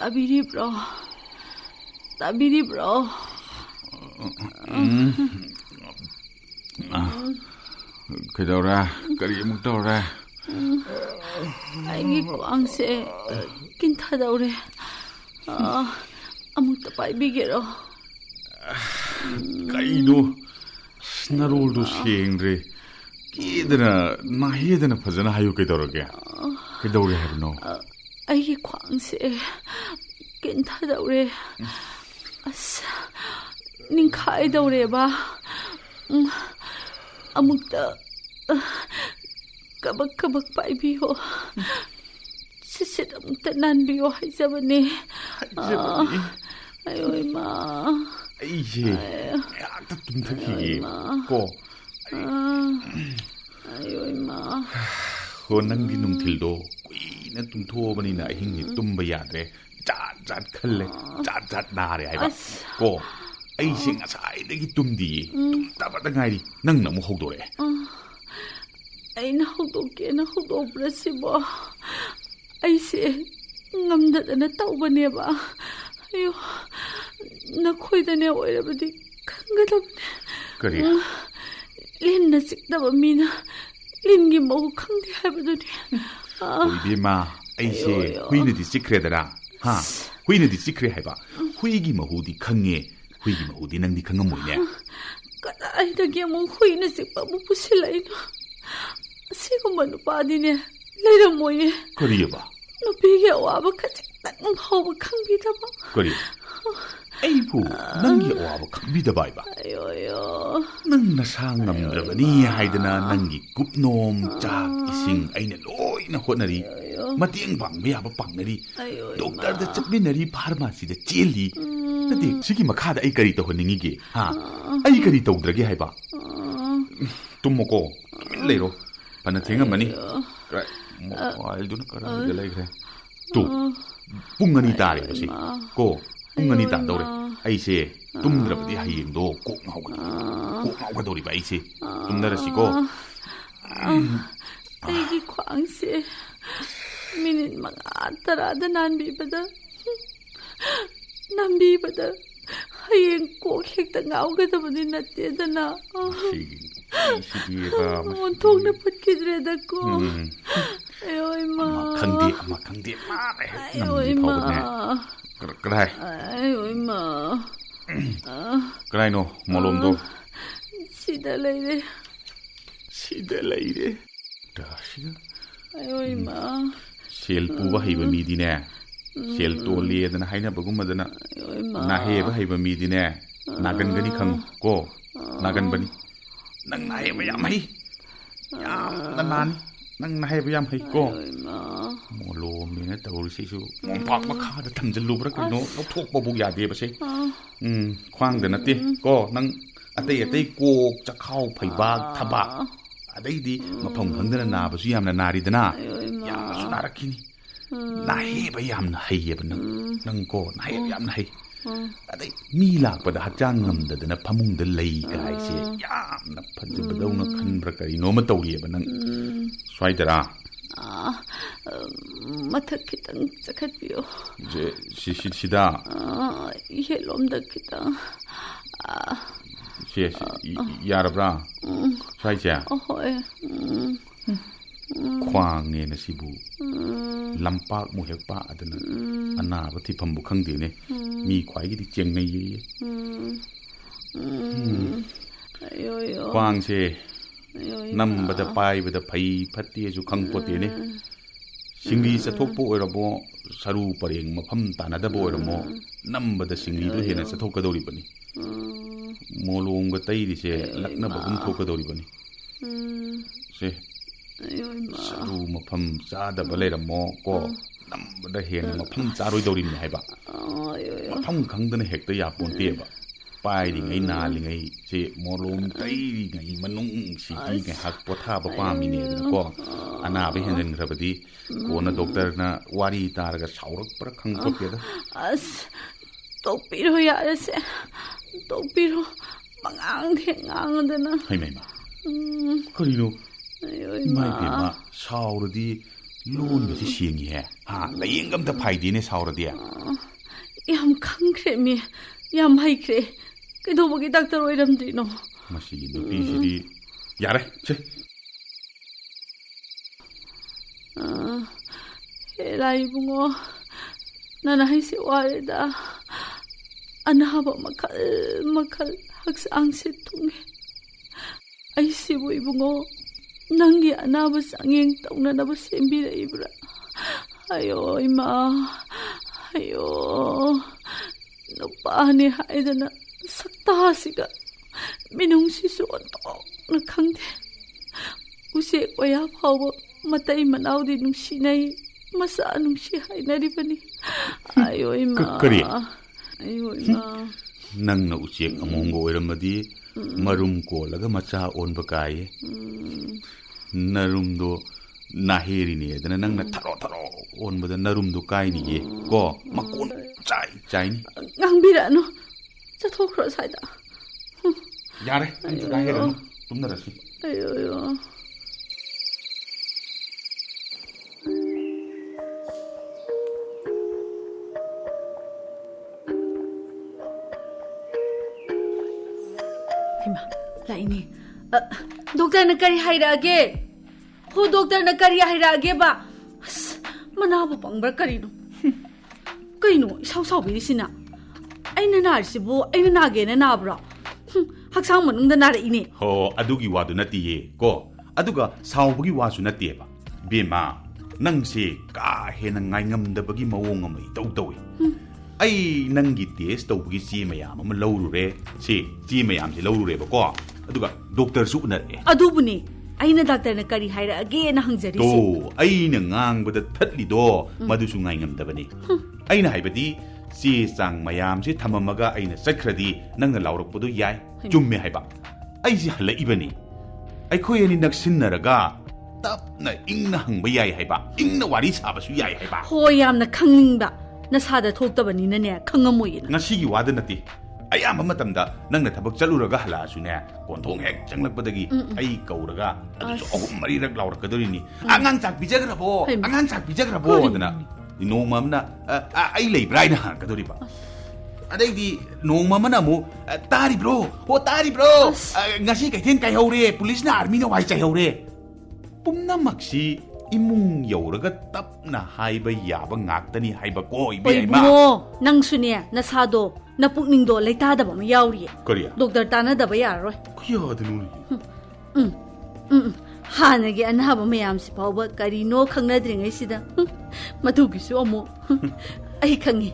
Tabiribro. Tabiribro. Kaidaura, kari amuk taura. Aigi kwangse kinthadaure. Amukta paibigero. Kaino snaroldu sengre. Kidana nahedana fazana hayo kaidaurage. Kaidaure habno. Aigi kwangse kinthadaure. Asa ninkhaidaure ba. Amukta kabak paibiyo. Sisit amukta nanbiyo haizabane. Ayo ima. Aije. Yakta tumthaki ko. Ayo ima. Ho nangdi nungthildo kuina tumthobanina ahingi tumba yadre. Jat khalle. Jat nare haiba. Ko. Aise ngasai tumdi. Tumtaba ngairi nangna mu hogdore. Aina hogdoke na hogdobrasibo. Aise ngamdadana tawbaneba. Ayo nakhoidane oirabadi khangadabne. Kari? Linna sikdaba mina lingi mahu khangdi haibaduni. Oibema aise huinadi sikredara. Ha huinadi sikre haiba. Huigi mahudi khange. Huigi mahudi nangdi khangamoine. Kadaidagi amu huina sikpa mu pusilaino. Sigumba nupadine leiramoye. Kariba? Nupige awaba khajitang hauba khangbidaba. Kari? Aibu nangi awaba khangbidaba iba. Ayo. Nang nasa ngamdrabani haidana nangi kupnom chak ising aina loina hotnari. Matiang pangba yaba pangnari. Doktor da chapminari pharmacy da cheli. Nadi sigi makhada ai kari tawhaningige. Ha? Ai kari tawdrage haiba. Tummoko leiro. Pana thengamani. Krai mobile duna kara lagre. Tu pungani tare basi. Ko pungani ta dore. Aise tumdrabadi hayengdo kok ngawgadori ba aise. Tumdarasi ko. Aigi kwangse minit mga tarada nanbibada. Nambibada. Hayeng kok hekta ngawgadabadi natedana. Montong na patkidreda ko. Ayo ima. Makangdi mare. Ayo ima. Krai. Ayo ima. Krai no molomdo. Sida leire. Dashiga. Ayo ima. Sel puba hiba midine. Sel tole dana haina bagumadana. Na heba hiba midine. Nagan gani khang ko. Nagan bani. Nang naheba yam hai. Nani. Nang naheba yam hai ko. Molom ne tawri sisu. Mompak makhada thamjalubra kino thok babuk yade base. Khwang da nate ko nang atei kok chakhau phaibak thabak. Adaidi mafam khangdana nabasu yamna naridana. Yamsu narakini. Naheba yamna hayeba nang ko naheba yamna hay. Adai mi lakpada hakchang ngamdadana phamungda lei ka haise yamna phajibadawna khanbra karino ma tawriba nang swaidara mathak kitang chakhatpiyo je sida yelomda kitang yarabra swaija ahoy khwang ne na sibu lampak mu hekpa adana anaba thifambu khangdene mi khwaigi di chengnai ye ayo khwang se nambada paibada phai phatti ju khangpote ne singri sathokpo oirabo saru pareng mafam tanadabo oiramo nambada singri do hena sathokadori bani molongga tairi se lakna bagum thokadori bani se saru mafam chadaba leiramo ko nambada hena mafam charoi dorin haiba mafam khangdana hekta yaponteba paidingai nalingai se molom tairingai manung sigi ngai hak pothaba pamine ko anaba henen rabadi kona doctor na wari targa saurak pra khangpokeda as topiro yarase topiro mangang thengangdana hai mai ma karino mai pema sauradi ꯂꯣꯟꯒꯁꯤ ꯁꯦꯡꯉꯤꯍꯦ ꯂꯥꯌꯦꯡꯒ ꯑꯝꯇ ꯐꯥꯏꯗꯦꯅꯦ ꯁꯥꯎꯔꯗꯤ ꯌꯥꯝ ꯈꯪꯈ꯭ꯔꯦ ꯃꯤ ꯌꯥꯝ ꯍꯩꯈ꯭ꯔꯦ ꯀꯩꯗꯧꯕꯒꯤ doctor ꯑꯣꯏꯔꯝꯗ꯭ꯔꯤꯅꯣ ꯃꯁꯤꯒꯤ ꯅꯨꯄꯤꯁꯤꯗꯤ ꯌꯥꯔꯦ ꯁꯦ ꯍꯦꯔꯥ ꯏꯕꯨꯡꯉꯣ ꯅꯅ ꯍꯩꯁꯦ ꯋꯥꯔꯦꯗ ꯑꯅꯥꯕ ꯃꯈꯜ ꯃꯈꯜ ꯍꯛꯆꯥꯡꯁꯦ ꯊꯨꯡꯉꯦ ꯑꯩꯁꯤꯕꯨ ꯏꯕꯨꯡꯉꯣ ꯅꯪꯒꯤ ꯑꯅꯥꯕ ꯆꯥꯡꯌꯦꯡ ꯇꯧꯅꯅꯕ ꯁꯦꯝꯕꯤꯔꯛꯏꯕ꯭ꯔꯥ ꯑꯌꯣ ꯏꯃꯥ ꯑꯌꯣ ꯅꯨꯄꯥꯅꯤ ꯍꯥꯏꯗꯅ ꯁꯛꯇꯥꯁꯤꯒ ꯃꯤꯅꯨꯡꯁꯤꯁꯨ ꯑꯣꯟꯊꯣꯛꯅ ꯈꯪꯗꯦ ꯎꯆꯦꯛ ꯋꯥꯌꯥ ꯐꯥꯎꯕ ꯃꯇꯩ ꯃꯅꯥꯎꯗꯤ ꯅꯨꯡꯁꯤꯅꯩ ꯃꯆꯥ ꯅꯨꯡꯁꯤ ꯍꯥꯏꯅꯔꯤꯕꯅꯤ ꯑꯌꯣ ꯏꯃꯥ ꯀꯔꯤ ꯑꯌꯣ ꯏꯃꯥ ꯅꯪꯅ ꯎꯆꯦꯛ ꯑꯃꯣꯝꯒ ꯑꯣꯏꯔꯝꯃꯗꯤ ꯃꯔꯨꯝ ꯀꯣꯜꯂꯒ ꯃꯆꯥ ꯑꯣꯟꯕ ꯀꯥꯏꯌꯦ ꯅꯔꯨꯝꯗꯣ ꯅꯥꯍꯦꯔꯤꯅꯦꯗꯅ ꯅꯪꯅ ꯊꯔꯣ ꯊꯔꯣ ꯑꯣꯟꯕꯗ ꯅꯔꯨꯝꯗꯣ ꯀꯥꯏꯅꯤꯌꯦ ꯀꯣ ꯃꯀꯣꯟ ꯆꯥꯏꯅꯤ ꯉꯥꯡꯕꯤꯔꯛꯑꯅꯨ ꯆꯠꯊꯣꯛꯈ꯭ꯔꯣ ꯁ꯭ꯋꯥꯏꯗ ꯌꯥꯔꯦ ꯅꯪꯁꯨ ꯀꯥꯏꯔꯅꯨ ꯇꯨꯝꯅꯔꯁꯤ ꯑꯌꯣ ꯂꯥꯛꯏꯅꯦ ꯗꯣꯛꯇꯔꯅ ꯀꯔꯤ ꯍꯥꯏꯔꯛꯑꯒꯦ ꯍꯣ ꯗꯣꯛꯇꯔꯅ ꯀꯔꯤ ꯍꯥꯏꯔꯛꯑꯒꯦꯕ ꯑꯁ ꯃꯅꯥꯕꯨ ꯄꯪꯕ꯭ꯔꯥ ꯀꯔꯤꯅꯣ ꯀꯩꯅꯣ ꯏꯁꯥꯎ ꯁꯥꯎꯕꯤꯔꯤꯁꯤꯅ ꯑꯩꯅ ꯅꯥꯔꯤꯁꯤꯕꯨ ꯑꯩꯅ ꯅꯥꯒꯦꯅ ꯅꯥꯕ꯭ꯔꯣ ꯍꯛꯆꯥꯡ ꯃꯅꯨꯡꯗ ꯅꯥꯔꯛꯏꯅꯦ ꯍꯣ ꯑꯗꯨꯒꯤ ꯋꯥꯗꯨ ꯅꯠꯇꯤꯌꯦ ꯀꯣ ꯑꯗꯨꯒ ꯁꯥꯎꯕꯒꯤ ꯋꯥꯁꯨ ꯅꯠꯇꯦꯕ ꯕꯦꯃꯥ ꯅꯪꯁꯦ ꯀꯥ ꯍꯦꯟꯅ ꯉꯥꯏꯉꯝꯗꯕꯒꯤ ꯃꯑꯣꯡ ꯑꯃ ꯏꯇꯧ ꯇꯧꯏ ꯑꯩ ꯅꯪꯒꯤ ꯇꯦꯁ ꯇꯧꯕꯒꯤ ꯆꯦ ꯃꯌꯥꯝ ꯑꯃ ꯂꯧꯔꯨꯔꯦ ꯆꯦ ꯃꯌꯥꯝꯁꯦ ꯂꯧꯔꯨꯔꯦꯕꯀꯣ ꯑꯗꯨꯒ ꯗꯣꯛꯇꯔꯁꯨ ꯎꯅꯔꯛꯑꯦ ꯑꯗꯨꯕꯨꯅꯦ ꯑꯩꯅ ꯗꯥꯛꯇꯔꯅ ꯀꯔꯤ ꯍꯥꯏꯔꯛꯑꯒꯦꯅ ꯍꯪꯖꯔꯤꯁꯦ ꯑꯩꯅ ꯉꯥꯡꯕꯗ ꯊꯠꯂꯤꯗꯣ ꯃꯗꯨꯁꯨ ꯉꯥꯏꯉꯝꯗꯕꯅꯤ ꯑꯩꯅ ꯍꯥꯏꯕꯗꯤ ꯆꯦ ꯆꯥꯡ ꯃꯌꯥꯝꯁꯦ ꯊꯝꯃꯝꯃꯒ ꯑꯩꯅ ꯆꯠꯈ꯭ꯔꯗꯤ ꯅꯪꯅ ꯂꯥꯎꯔꯛꯄꯗꯣ ꯌꯥꯏ ꯆꯨꯝꯃꯦ ꯍꯥꯏꯕ ꯑꯩꯁꯦ ꯍꯜꯂꯛꯏꯕꯅꯤ ꯑꯩꯈꯣꯏ ꯑꯅꯤ ꯅꯛꯁꯤꯟꯅꯔꯒ ꯇꯞꯅ ꯏꯪꯅ ꯍꯪꯕ ꯌꯥꯏ ꯍꯥꯏꯕ ꯏꯪꯅ ꯋꯥꯔꯤ ꯁꯥꯕꯁꯨ ꯌꯥꯏ ꯍꯥꯏꯕ ꯍꯣꯏ ꯌꯥꯝꯅ ꯈꯪꯅꯤꯡꯕ ꯅꯁꯥꯗ ꯊꯣꯛꯇꯕꯅꯤꯅꯅꯦ ꯈꯪꯉꯝꯃꯣꯏꯌꯦꯅ ꯉꯁꯤꯒꯤ ꯋꯥꯗ ꯅꯠꯇꯦ ꯑꯌꯥꯝꯕ ꯃꯇꯝꯗ ꯅꯪꯅ ꯊꯕꯛ ꯆꯠꯂꯨꯔꯒ ꯍꯜꯂꯛꯑꯁꯨꯅꯦ ꯀꯣꯟꯊꯣꯡ ꯍꯦꯛ ꯆꯪꯂꯛꯄꯗꯒꯤ ꯑꯩ ꯀꯧꯔꯒ ꯑꯗꯨꯁꯨ 3-4ꯔꯛ ꯂꯥꯎꯔꯛꯀꯗꯣꯔꯤꯅꯤ ꯑꯉꯥꯡ ꯆꯥꯛ ꯄꯤꯖꯈ꯭ꯔꯕꯣ ꯑꯉꯥꯡ ꯆꯥꯛ ꯄꯤꯖꯈ꯭ꯔꯕꯣ ꯑꯗꯨꯅ ꯅꯣꯡꯃ ꯑꯃꯅ ꯑꯩ ꯂꯩꯕ꯭ꯔꯥ ꯍꯥꯏꯅ ꯍꯪꯉꯛꯀꯗꯣꯔꯤꯕ ꯑꯗꯩꯗꯤ ꯅꯣꯡꯃ ꯑꯃꯅ ꯑꯃꯨꯛ ꯇꯥꯔꯤꯕ꯭ꯔꯣ ꯇꯥꯔꯤꯕ꯭ꯔꯣ ꯉꯁꯤ ꯀꯩꯊꯦꯜ ꯀꯥꯏꯍꯧꯔꯦ ꯄꯨꯂꯤꯁꯅ ꯑꯥꯔꯃꯤꯅ ꯋꯥꯏ ꯆꯥꯏꯍꯧꯔꯦ ꯄꯨꯝꯅꯃꯛꯁꯤ ꯏꯃꯨꯡ ꯌꯧꯔꯒ ꯇꯞꯅ ꯍꯥꯏꯕ ꯌꯥꯕ ꯉꯥꯛꯇꯅꯤ ꯍꯥꯏꯕꯀꯣ ꯏꯕꯦꯝꯃ ꯅꯪꯁꯨꯅꯦ ꯅꯁꯥꯗꯣ ꯅꯄꯨꯛꯅꯤꯡꯗꯣ ꯂꯩꯇꯥꯗꯕ ꯑꯃ ꯌꯥꯎꯔꯤꯌꯦ ꯀꯔꯤ ꯗꯣꯛꯇꯔ ꯇꯥꯟꯅꯗꯕ ꯌꯥꯔꯔꯣꯏ ꯀꯌꯥꯗꯅꯣ ꯍꯥꯟꯅꯒꯤ ꯑꯅꯥꯕ ꯃꯌꯥꯝꯁꯤ ꯐꯥꯎꯕ ꯀꯔꯤꯅꯣ ꯈꯪꯅꯗ꯭ꯔꯤꯉꯩꯁꯤꯗ ꯃꯗꯨꯒꯤꯁꯨ ꯑꯃꯨꯛ ꯑꯩ ꯈꯪꯉꯦ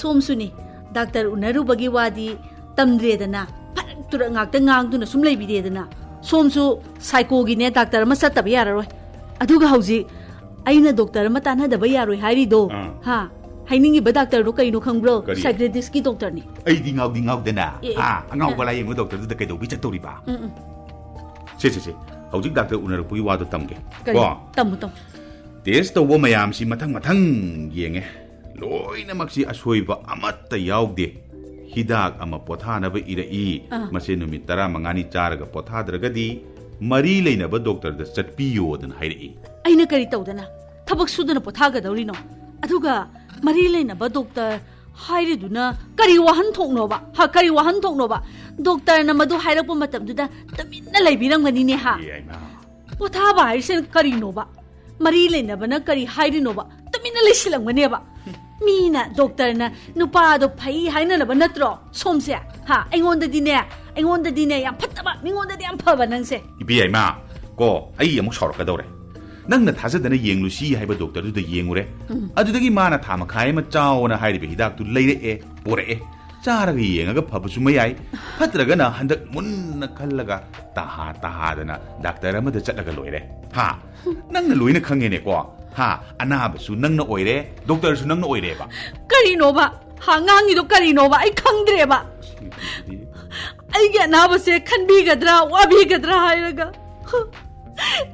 ꯁꯣꯝꯁꯨꯅꯤ ꯗꯥꯛꯇꯔ ꯎꯅꯔꯨꯕꯒꯤ ꯋꯥꯗꯤ ꯇꯝꯗ꯭ꯔꯦꯗꯅ ꯐꯔꯛ ꯇꯨꯔꯛ ꯉꯥꯛꯇ ꯉꯥꯡꯗꯨꯅ ꯁꯨꯝ ꯂꯩꯕꯤꯔꯦꯗꯅ ꯁꯣꯝꯁꯨ ꯁꯥꯏꯀꯣꯒꯤꯅꯦ ꯗꯥꯛꯇꯔ ꯑꯃ ꯆꯠꯇꯕ ꯌꯥꯔꯔꯣꯏ ꯑꯗꯨꯒ ꯍꯧꯖꯤꯛ ꯑꯩꯅ ꯗꯣꯛꯇꯔ ꯑꯃ ꯇꯥꯟꯅꯗꯕ ꯌꯥꯔꯣꯏ ꯍꯥꯏꯔꯤꯗꯣ ꯍꯥꯏꯅꯤꯡꯉꯤꯕ ꯗꯥꯛꯇꯔꯗꯣ ꯀꯩꯅꯣ ꯈꯪꯕ꯭ꯔꯣ ꯁꯥꯏꯀꯤꯌꯥꯇ꯭ꯔꯤꯁꯀꯤ ꯗꯣꯛꯇꯔꯅꯤ ꯑꯩꯗꯤ ꯉꯥꯎꯗꯅ ꯑꯉꯥꯎꯕ ꯂꯥꯌꯦꯡꯕ ꯗꯣꯛꯇꯔꯗꯨꯗ ꯀꯩꯗꯧꯕꯤ ꯆꯠꯇꯧꯔꯤꯕ ꯁꯦ ꯍꯧꯖꯤꯛ ꯗꯥꯛꯇꯔ ꯎꯅꯔꯛꯄꯒꯤ ꯋꯥꯗꯣ ꯇꯝꯒꯦ ꯀꯣ ꯇꯝꯃꯨ ꯇꯦꯁ ꯇꯧꯕ ꯃꯌꯥꯝꯁꯤ ꯃꯊꯪ ꯌꯦꯡꯉꯦ ꯂꯣꯏꯅꯃꯛꯁꯤ ꯑꯁꯣꯏꯕ ꯑꯃꯠꯇ ꯌꯥꯎꯗꯦ ꯍꯤꯗꯥꯛ ꯑꯃ ꯄꯣꯊꯥꯅꯕꯏꯔꯛꯏ ꯃꯁꯤ ꯅꯨꯃꯤꯠ 15ꯅꯤ ꯆꯥꯔꯒ ꯄꯣꯊꯥꯗ꯭ꯔꯒꯗꯤ ꯃꯔꯤ ꯂꯩꯅꯕ ꯗꯣꯛꯇꯔꯗ ꯆꯠꯄꯤꯌꯣꯗꯅ ꯍꯥꯏꯔꯛꯏ ꯑꯩꯅ ꯀꯔꯤ ꯇꯧꯗꯅ ꯊꯕꯛ ꯁꯨꯗꯅ ꯄꯣꯊꯥꯒꯗꯧꯔꯤꯅꯣ ꯑꯗꯨꯒ ꯃꯔꯤ ꯂꯩꯅꯕ ꯗꯣꯛꯇꯔ ꯍꯥꯏꯔꯤꯗꯨꯅ ꯀꯔꯤ ꯋꯥꯍꯟꯊꯣꯛꯅꯣꯕ ꯗꯣꯛꯇꯔꯅ ꯃꯗꯨ ꯍꯥꯏꯔꯛꯄ ꯃꯇꯝꯗꯨꯗ ꯇꯨꯃꯤꯟꯅ ꯂꯩꯕꯤꯔꯝꯒꯅꯤꯅꯦ ꯄꯣꯊꯥꯕ ꯍꯥꯏꯔꯤꯁꯦ ꯀꯔꯤꯅꯣꯕ ꯃꯔꯤ ꯂꯩꯅꯕꯅ ꯀꯔꯤ ꯍꯥꯏꯔꯤꯅꯣꯕ ꯇꯨꯃꯤꯟꯅ ꯂꯩꯁꯤꯜꯂꯝꯒꯅꯦꯕ ꯃꯤꯅ ꯗꯣꯛꯇꯔꯅ ꯅꯨꯄꯥꯗꯣ ꯐꯩ ꯍꯥꯏꯅꯅꯕ ꯅꯠꯇ꯭ꯔꯣ ꯁꯣꯝꯁꯦ ꯑꯩꯉꯣꯟꯗꯗꯤꯅꯦ ꯌꯥꯝ ꯐꯠꯇꯕ ꯃꯤꯉꯣꯟꯗꯗꯤ ꯌꯥꯝ ꯐꯕ ꯅꯪꯁꯦ ꯏꯕꯦꯝꯃ ꯀꯣ ꯑꯩ ꯑꯃꯨꯛ ꯁꯥꯎꯔꯛꯀꯗꯧꯔꯦ ꯅꯪꯅ ꯊꯥꯖꯗꯅ ꯌꯦꯡꯂꯨꯁꯤ ꯍꯥꯏꯕ ꯗꯣꯛꯇꯔꯗꯨꯗ ꯌꯦꯡꯉꯨꯔꯦ ꯑꯗꯨꯗꯒꯤ ꯃꯥꯅ ꯊꯥ ꯃꯈꯥꯏ ꯑꯃ ꯆꯥꯎꯅ ꯍꯥꯏꯔꯤꯕ ꯍꯤꯗꯥꯛꯇꯨ ꯂꯩꯔꯛꯑꯦ ꯄꯣꯔꯛꯑꯦ ꯆꯥꯔꯒ ꯌꯦꯡꯉꯒ ꯐꯕꯁꯨ ꯃꯌꯥꯏ ꯐꯠꯇ꯭ꯔꯒꯅ ꯍꯟꯗꯛ ꯃꯨꯟꯅ ꯈꯜꯂꯒ ꯇꯥꯍꯥꯗꯅ ꯗꯥꯛꯇꯔ ꯑꯃꯗ ꯆꯠꯂꯒ ꯂꯣꯏꯔꯦ ꯅꯪꯅ ꯂꯣꯏꯅ ꯈꯪꯉꯦꯅꯦꯀꯣ ꯑꯅꯥꯕꯁꯨ ꯅꯪꯅ ꯑꯣꯏꯔꯦ ꯗꯣꯛꯇꯔꯁꯨ ꯅꯪꯅ ꯑꯣꯏꯔꯦꯕ ꯀꯔꯤꯅꯣꯕ ꯉꯥꯡꯉꯤꯗꯣ ꯀꯔꯤꯅꯣꯕ ꯑꯩ ꯈꯪꯗ꯭ꯔꯦꯕ ꯑꯩꯒꯤ ꯑꯅꯥꯕꯁꯦ ꯈꯟꯕꯤꯒꯗ꯭ꯔꯥ ꯋꯥꯕꯤꯒꯗ꯭ꯔꯥ ꯍꯥꯏꯔꯒ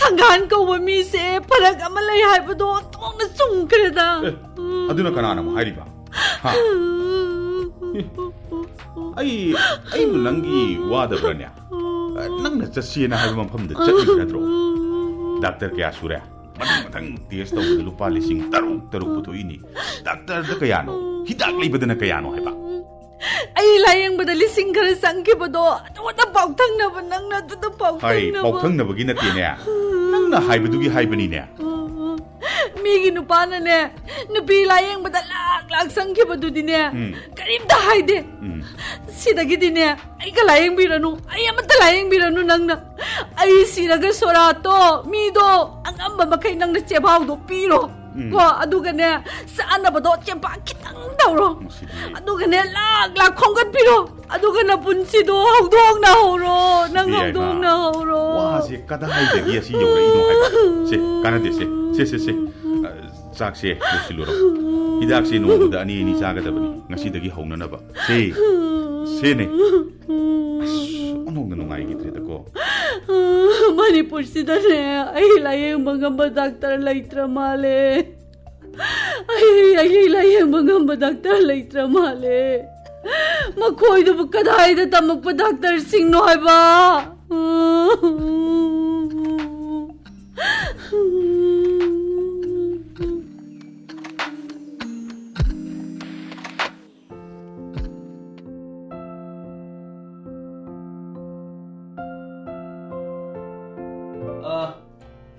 ꯊꯪꯒꯥꯟ ꯀꯧꯕ ꯃꯤꯁꯦ ꯐꯔꯛ ꯑꯃ ꯂꯩ ꯍꯥꯏꯕꯗꯣ ꯊꯣꯡꯅ ꯆꯨꯝꯈ꯭ꯔꯦꯗ ꯑꯗꯨꯅ ꯀꯅꯥꯅ ꯑꯃꯨꯛ ꯍꯥꯏꯔꯤꯕ ꯑꯩꯕꯨ ꯅꯪꯒꯤ ꯋꯥꯗꯕ꯭ꯔꯅꯦ ꯅꯪꯅ ꯆꯠꯁꯦꯅ ꯍꯥꯏꯕ ꯃꯐꯝꯗ ꯆꯠꯂꯤꯕ ꯅꯠꯇ꯭ꯔꯣ ꯗꯥꯛꯇꯔ ꯀꯌꯥ ꯁꯨꯔꯦ Matang test tawbada lupa lising taruk putuini. Doctor da kayano. Hidak laibada na kayano haiba. Ay layang bada lising kara sangke bado. Wata pautang na ba nang na tuta pautang Hay, na ba? pautang na bagi na tiene. Nang na haibadugi haibani ne. Migi nupana ne. Nupi layang bada lag sangke bado din ne. Karim da haide. Sidagi din ne. Ay kalayang birano. Ay amata layang birano nang na. Ay sinaga sorato. Mido. Ang amba makay nang na chebaw do piro. Ko aduga ne saan na ba do chempa kitang dawro. Aduga ne lag khonggat piro. Aduga na punsi do hawdong na hawro. Nang hawdong na hawro. Wah, si kada haidagi asi yora ino haiba. Si, kanade si. Si. Sak si, lusiluro. Hidak si no da ani ni saga da bani. Ngasi dagi hauna na ba. Si. Si ne. Anong nanungai gitre da ko. Manipur sida ne. Ay layang mga badaktar laitra male. Ay layang mga badaktar laitra male. Makoy da bukadahay da tamak badaktar sing no hay ba.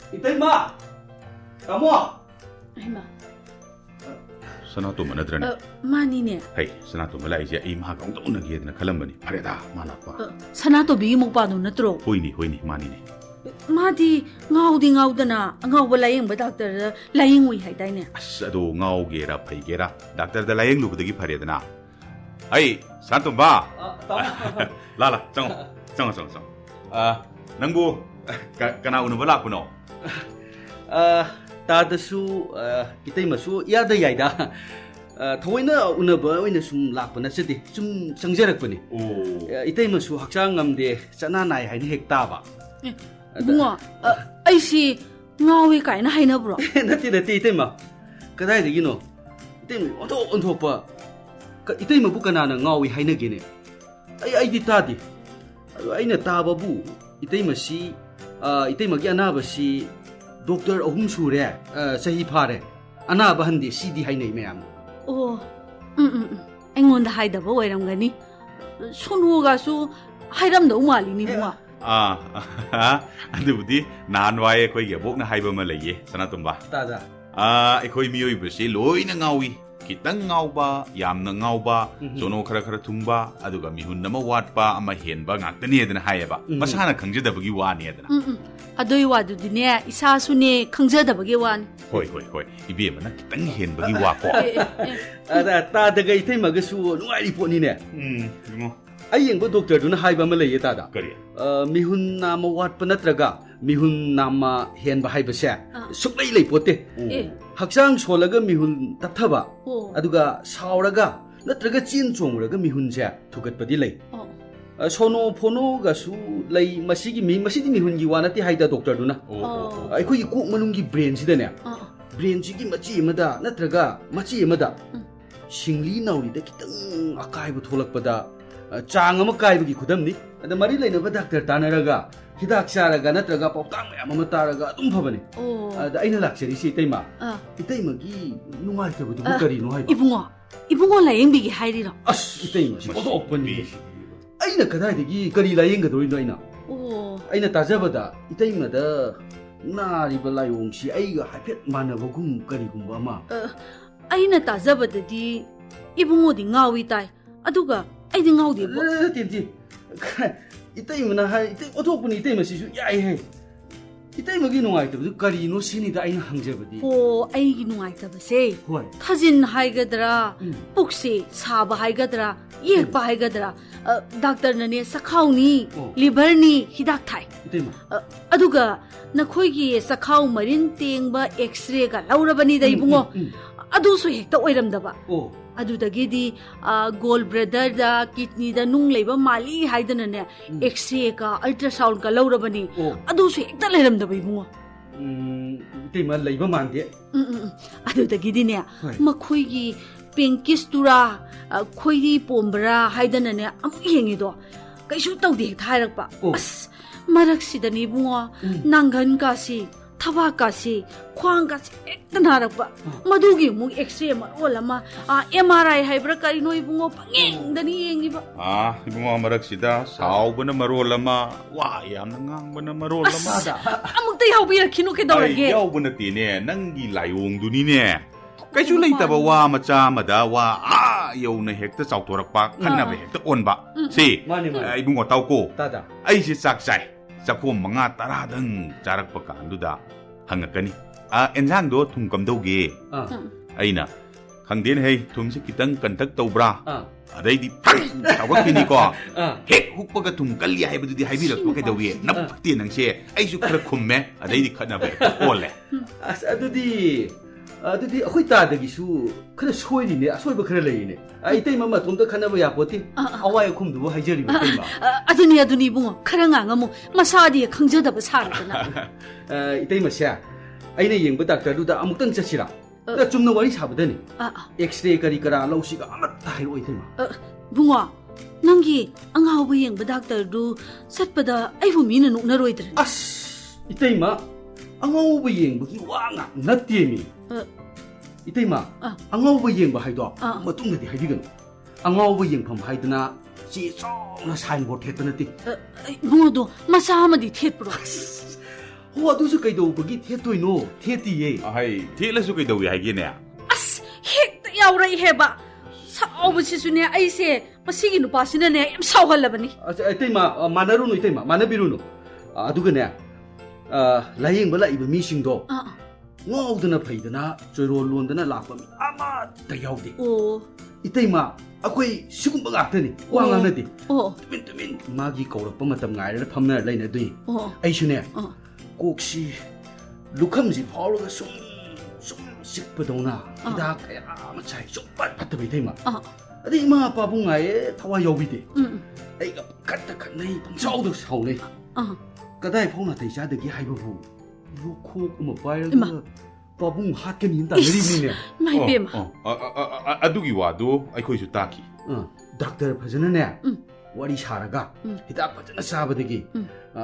Itay-ma! Kamu! Ay ma. Sanato manadran. Mani ne. Hay, sanato malai siya ay mahakang taon na giyad na kalambani. Pareda, malapa. Sanato bigi mo pa no natro. Hoy ni, mani ni. Madi ngaudana ngaw layang badaktar layang wi hay dai ne. As, ado ngaw gera, pay gera. Doctor da layang lubudagi pareda na. Hay, sanato ba? Lala, sango. Nangbu, kana uno bala kuno. Tadasu, itay-masu, yada yayda. Thawayna unaba oina sum lakpa na sidi, sum sangjarak pa ni. Itay-masu haksang ngamde sananay hay ni hektaba. Bunga, ay si ngawi kay na hay na bro. Nati itay-ma. Kaday de gino. Itay-ma, onto pa. Itay-ma bu kana na ngawi hay na gini. Ay di tadi. Ay na taba bu. Itay-ma si itay magi anaba si Dr. Ahum Sure sahi phare anaba handi sidi hainai mayam aingonda haidaba oiramgani sonuga su hairamda umali ni bunga adubudi nanwaye koi ge bokna haiba ma leye sanatumba tada ekoi miyoi basi loina ngawi kitang ngauba yamna ngauba sono khara thumba aduga mihun nama watpa ama henba ngaktani edna hayeba masana khangjadabagi wani edna adoi wadu dine isa sune khangjadabagi wani hoi ibe mana kitang henbagi wa ko ada tada ga ithai magasu nuai poni ne ai yengbo doctor duna haiba ma leye tada kari mihun nama watpa natraga mihun nama henba haiba se suklai lei pote haksang solaga mihun tapthaba aduga sauraga natraga chin chonguraga mihun se thugatpadi lei sono phono ga su lei masigi mihun gi wanati haida doctor duna ai kok manungi brain sida ne brain sigi machi amada natraga machi amada singli nauri da kitang akai bu tholakpada chang ama kai gi khudamni ada mari leina ba doctor tanaraga hidak saraga natraga pautang mayam ama taraga adum phabani ada aina laksari si taima itaima gi nungai ta bu kari no hai ibungo layeng bigi hairira as itaima si odo opani aina kadai digi kari layeng ga doi aina aina tajabada itaima da nari ba layong si aiga hafet manabagum kari gumba ma aina tajabadadi ibungo di ngawi tai aduga aidi ngaudi bo tinti itaima na hai itai otopuni itaima sisu yai he itaima gi nungai ta kari no sini da aina hangjabadi aigi nungai ta base hoi thajin haigadra pukse saba haigadra yekpa haigadra doctor nane sakhauni liver ni hidak thai itaima aduga nakhoi gi sakhau marin tengba x-ray ga laurabani dai bungo adu so hekta oiramdaba adudagidi gold brother da kidney da nung leiba mali haidana ne x-ray ka ultrasound ka laurabani adu so hekta leiramdaba bungo itaima leiba mande adudagidi ne makhoi gi pinkis tura khoidi pombra haidana ne amu yengido kaisu tawde thairakpa as marak sidani bungo nangan ka si ทว่ากาสิควางกาสิเอ็กตันหารักปะมาดูกี่มุกเอ็กซเรย์มาโอ้ละมาMRI ให้ประกันน้อยบุ้งปังเองดันเองอีปะบุ้งมารักสิดาสาวบนมาโรลมาว่ายามนังงังบนมาโรลมามุกเตยเอาไปรักขินุกเดาระเกยเอาบนตีเนี่ยนังกีไหลวงดูนี่เนี่ยก็ช่วยเลยแต่ว่ามาจามาดาว่าอยู่ในเฮกต์เจ้าตัวรักปักขันน่ะไปเฮกต์อ่อนบะสิไอ้บุ้งเต้าโก้ไอ้สิสักใจจะพูดมังอาตราดังจารักประกันดูดาหังกันนี่เอ็นช่างดูทุ่งกำดูเกไอ้น่ะขังเดียนให้ทุ่งสิกิตังกันทักตัวบราอะไรดิพังแต่ว่าคืนนี้ก็เฮกฮุกปะกทุ่งกันเลี้ยให้ไปดูดิให้พี่หลักตัวแกเดวีนับเตียนหนังเช่ไอ้สุขระคุมแม่อะไรดิขันน่ะไปโอ้เลยดูดิคุยตาเด็กสู้ขนาดช่วยนี่เนี่ยช่วยบุคคลเลยเนี่ยไอ้เต้มาตุ้มตะขันน่ะไปอยากปวดที่เอาไว้คุมดูให้เจริญไปมาอันนี้บุ้งขนาดงั้นมั้งมาซาดีขังเจอแต่ภาษาเลยนะไอ้เต้มาเสียไอ้เนี่ยยังไม่ตักแต่ดูแต่อามุตังจะสิละแต่จุ่มนวารีชาบเดนี่เอ็กซเรย์กันดีกันเราสิก็อามัดตายรู้ไอ้เต้มาบุ้งนั่งกี้อังเอาไปยังไม่ตักแต่ดูสัตว์ปะดาไอ้ผู้มีนั่นนุกน่ารู้ไอ้เต้ไอ้เต้มาอังเอาไปยังบุกี้ว่างอ่ะนัดเตี้ยมีไอ้เต้มาอังเอาไปยังบ่ให้ดอกมาตุ้งกันที่ให้ดีกันอังเอาไปยังผมให้ตัวน่ะสีส้มน่ะไซน์บอร์ดเทปนั่นติบุ้งดูมาซามาดิเทปปะหัวดูสุกัยดูบกี้เทตัวโน่เทตีเย่ไอ้เทแล้วสุกัยดูยังไงกินเนี่ยเฮกยาวไรเฮบะสาวบุษสุเนี่ยไอ้เสมาสิกินุปัสเนี่ยเนี่ยสาวฮัลลับนี่ไอ้เต้มานารุโน่ไอ้เต้มานาบิรุโน่ดูกันเนี่ยไล่ยังเวลาอีบมีสิงโตง้อตัวน่ะไปตัวน่ะช่วยรอล้วนตัวน่ะหลับไปอามาแต่ยาวดิโอ้ไอ้เต้มาคุยสิกุมบังอัดนี่ว่างงานนี่ตุมินมากี้เกาลับมาทำงานแล้วทำเนี่ยอะไรเนี่ยด้วยไอ้ชุเนี่ยกูสิลูกคำสิพอแล้วก็ส่งสิบปดน่ะที่ดักไอ้มาใช้ส่งปัดไปเต้มาไอ้มาป้าบุ้งไงทว่ายาวดิไอ้กับกัดตะขันนี่ผมเศร้าตัวเศร้าเลยก็ได้พ่อหน้าไทยชาเด็กที่ให้บูลูกคุกมาไปแล้วป้าบุ้งฮัดกันยินตาเลยนี่เนี่ยไม่เปี่ยมดูกี่ว่าดูไอ้คุยสุดตากี้ด็อกเตอร์พะจันเนี่ยวารีชาระกะฮิตาพะจันซาบเด็กกี้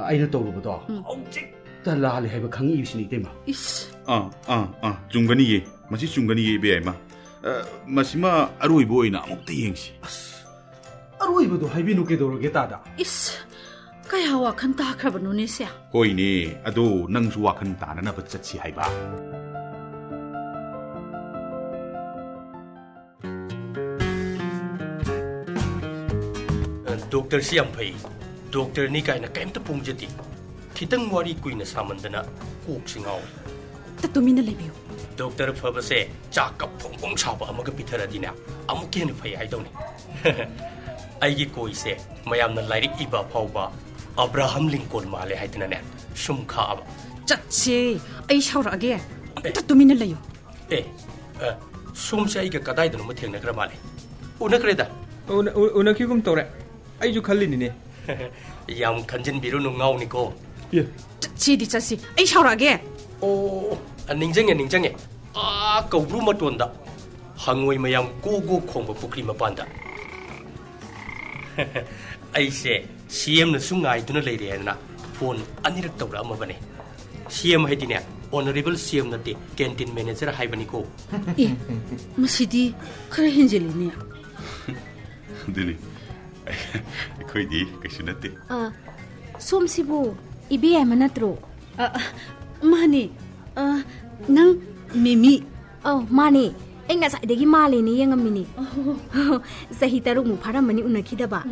ไอ้เนี่ยตัวรู้ปะตัวเอาจริงแต่ลาเลยให้บักขังอีสินี่เต็มจุงกันนี่มาสิจุงกันนี่เบี้ยมามาสิมาอร่อยบ่อยนะมุกตีเองสิอร่อยบ่ตัวให้บินุเกตัวเกตาดาก็อย่าว่าขันตาครับนุนิเสียโอ้ยนี่อะดูนั่งชัวขันตานั่นน่ะเป็นจัดสิให้บ้าด็อกเตอร์เสียมไปด็อกเตอร์นี่ไงนะแกมตะพุงจติคิดตั้งวารีกุยนะสามันดนะกูกสิงเอาแต่ตัวมินอะไรบิวด็อกเตอร์เฟอร์เบเซ่จากกับผมชาวบ้านมันก็พิธาดีนะอามุกเห็นไปไอ้ตรงนี้ไอ้ยี่กุยเซ่ไม่ยามนั้นไล่ริอีบาพาวบาอับราฮัมลิงคอล์มาเลยให้ที่นั่นเนี่ยชุ่มข้าวจัดเซ่ไอ้ชาวระเกะแต่ตัวมินอะไรอยู่ชุ่มเซ่ไอ้ก็ได้แต่หนูไม่เที่ยงนักระมาเลยอุนักเรด้าอุนักคิวกุมตัวเลยไอ้จุขันลินนี่ยามขันจินบิรุนุงเอานี่ก็จัดเซ่ดิจัดเซ่ไอ้ชาวระเกะโอ้นิ่งจังไงกูรู้มาตัวนั้นหางวยมายามกูคงแบบปุกรีมาปันดาไอ้เซ่ซีเอ็มน่ะสุ่งไงตัวนั่นเลยเดียนะโฟนอันนี้รักตัวเรามาบ้านี่ซีเอ็มให้ดีเนี่ย honorable ซีเอ็มนั่นดิแคนทีนแมเนเจอร์ให้บ้านี่ก็มาสิดีใครเห็นเจลิเนี่ยดูนี่คุยดีก็ชุนนั่นดิส้มสิบูอีบีไอมันนัดรู้มานี่นั่งมิมิมานี่เอ็งก็ใส่เด็กมาเลยนี่ยังงั้นมินี่สหิตารุมุพารามันนี่อุณคิดบ้า